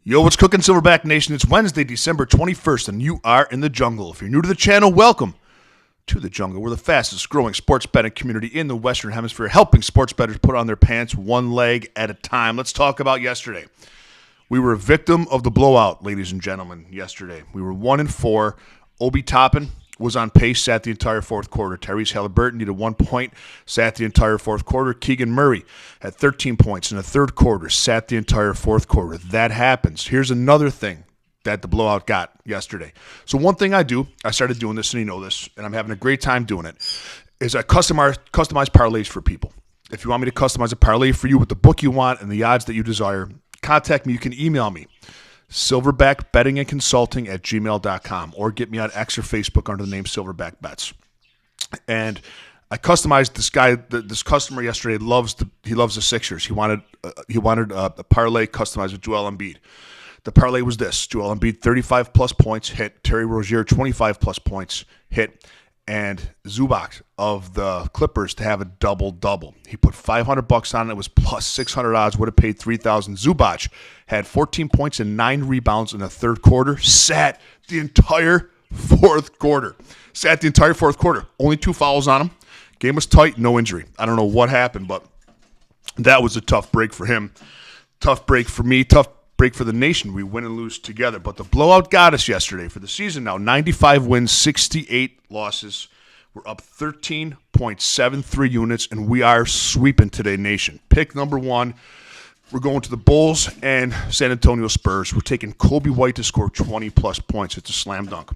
Yo, what's cooking, Silverback Nation? It's Wednesday, December 21st, and you are in the jungle. If you're new to the channel, welcome to the jungle. We're the fastest growing sports betting community in the Western Hemisphere, helping sports bettors put on their pants one leg at a time. Let's talk about yesterday. We were a victim of the blowout, ladies and gentlemen, yesterday. We were 1-4. Obi Toppin was on pace, sat the entire fourth quarter. Tyrese Halliburton needed 1 point, sat the entire fourth quarter. Keegan Murray had 13 points in the third quarter, sat the entire fourth quarter. That happens. Here's another thing that the blowout got yesterday. So one thing I do, I started doing this, and you know this, and I'm having a great time doing it, is I customize parlays for people. If you want me to customize a parlay for you with the book you want and the odds that you desire, contact me. You can email me, silverbackbettingandconsulting@gmail.com, or get me on X or Facebook under the name Silverback Bets. And I customized this guy. This customer yesterday loves the Sixers. He wanted a parlay customized with Joel Embiid. The parlay was this: Joel Embiid 35 plus points hit, Terry Rozier 25 plus points hit, and Zubac of the Clippers to have a double-double. He put $500 on it. It was plus 600 odds. Would have paid $3,000. Zubac had 14 points and 9 rebounds in the third quarter. Sat the entire fourth quarter. Only 2 fouls on him. Game was tight. No injury. I don't know what happened, but that was a tough break for him. Tough break for me. Tough break for the nation. We win and lose together. But the blowout got us yesterday. For the season now, 95 wins, 68 losses. We're up 13.73 units, and we are sweeping today, nation. Pick number 1, we're going to the Bulls and San Antonio Spurs. We're taking Kobe White to score 20-plus points. It's a slam dunk.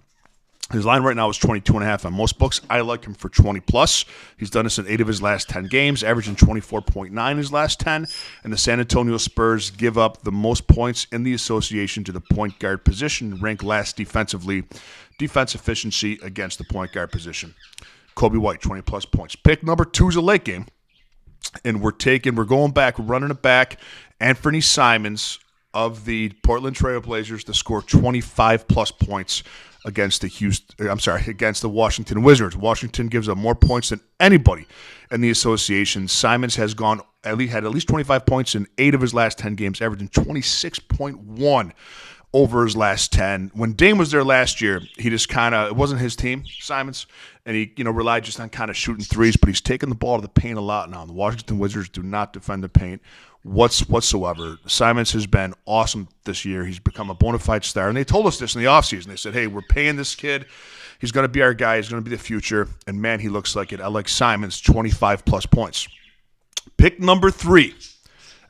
His line right now is 22.5 on most books. I like him for 20-plus. He's done this in 8 of his last 10 games, averaging 24.9 his last 10. And the San Antonio Spurs give up the most points in the association to the point guard position, rank last defensively. Defense efficiency against the point guard position. Kobe White, 20-plus points. Pick number 2 is a late game. And we're running it back. Anthony Simons of the Portland Trail Blazers to score 25-plus points against the Washington Wizards. Washington gives up more points than anybody in the association. Simons has had at least 25 points in 8 of his last 10 games, averaging 26.1 over his last 10. When Dame was there last year, he just it wasn't his team, Simons, and he relied just on kind of shooting threes, but he's taking the ball to the paint a lot now. The Washington Wizards do not defend the paint whatsoever. Simons has been awesome this year. He's become a bona fide star, and they told us this in the offseason. They said, hey, we're paying this kid. He's going to be our guy. He's going to be the future, and man, he looks like it. I like Simons, 25-plus points. Pick number 3,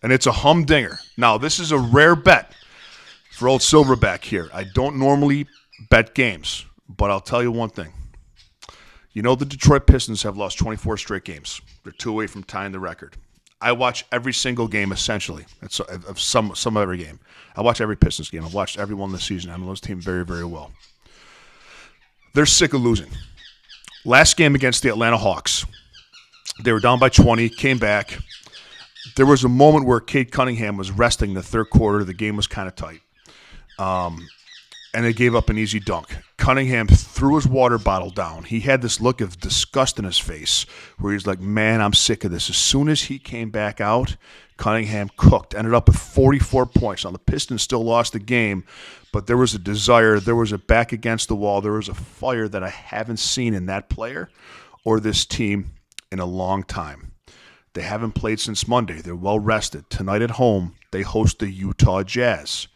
and it's a humdinger. Now, this is a rare bet for old Silverback here. I don't normally bet games, but I'll tell you one thing. You know the Detroit Pistons have lost 24 straight games. They're 2 away from tying the record. I watch every single game, essentially, of some every game. I watch every Pistons game. I've watched every one this season. I know this team very, very well. They're sick of losing. Last game against the Atlanta Hawks, they were down by 20, came back. There was a moment where Cade Cunningham was resting in the third quarter. The game was kind of tight. And they gave up an easy dunk. Cunningham threw his water bottle down. He had this look of disgust in his face where he's like, man, I'm sick of this. As soon as he came back out, Cunningham cooked, ended up with 44 points. Now, the Pistons still lost the game, but there was a desire, there was a back against the wall, there was a fire that I haven't seen in that player or this team in a long time. They haven't played since Monday. They're well rested. Tonight at home, they host the Utah Jazz.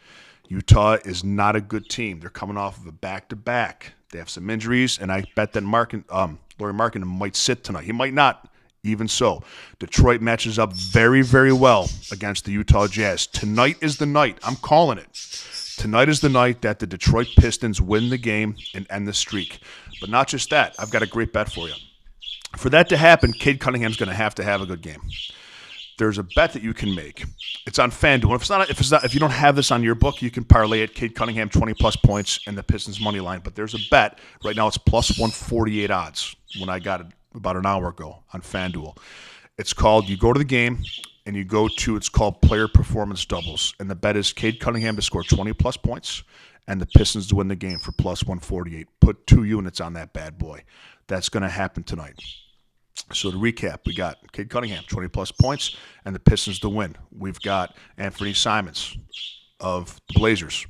Utah is not a good team. They're coming off of a back-to-back. They have some injuries, and I bet that Lauri Markkanen might sit tonight. He might not, even so. Detroit matches up very, very well against the Utah Jazz. Tonight is the night. I'm calling it. Tonight is the night that the Detroit Pistons win the game and end the streak. But not just that. I've got a great bet for you. For that to happen, Cade Cunningham's going to have a good game. There's a bet that you can make. It's on FanDuel. If you don't have this on your book, you can parlay it. Cade Cunningham 20-plus points and the Pistons money line. But there's a bet right now. It's plus 148 odds. When I got it about an hour ago on FanDuel, it's called. You go to the game and you go to. It's called Player Performance Doubles, and the bet is Cade Cunningham to score 20-plus points and the Pistons to win the game for plus 148. Put 2 units on that bad boy. That's going to happen tonight. So to recap, we got Cade Cunningham, 20-plus points, and the Pistons to win. We've got Anthony Simons, of the Blazers,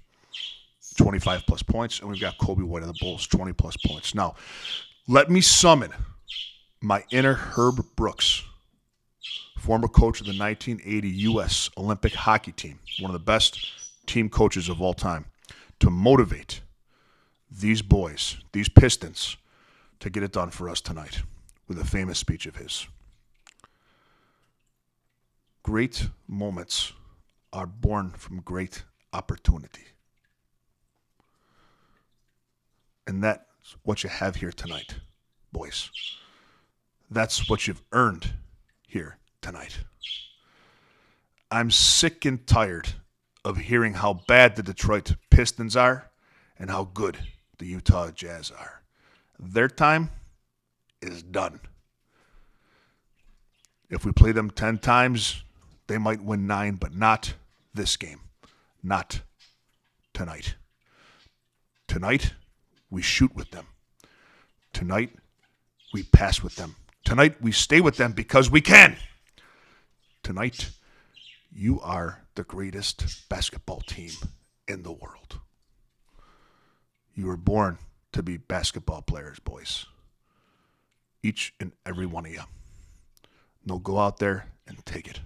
25 plus points, and we've got Kobe White of the Bulls, 20 plus points. Now, let me summon my inner Herb Brooks, former coach of the 1980 U.S. Olympic hockey team, one of the best team coaches of all time, to motivate these boys, these Pistons, to get it done for us tonight with a famous speech of his. Great moments are born from great opportunity. And that's what you have here tonight, boys. That's what you've earned here tonight. I'm sick and tired of hearing how bad the Detroit Pistons are and how good the Utah Jazz are. Their time is done. If we play them 10 times, they might win 9, but not this game. Not tonight. Tonight, we shoot with them. Tonight, we pass with them. Tonight, we stay with them because we can. Tonight, you are the greatest basketball team in the world. You were born to be basketball players, boys. Each and every one of you. Now go out there and take it.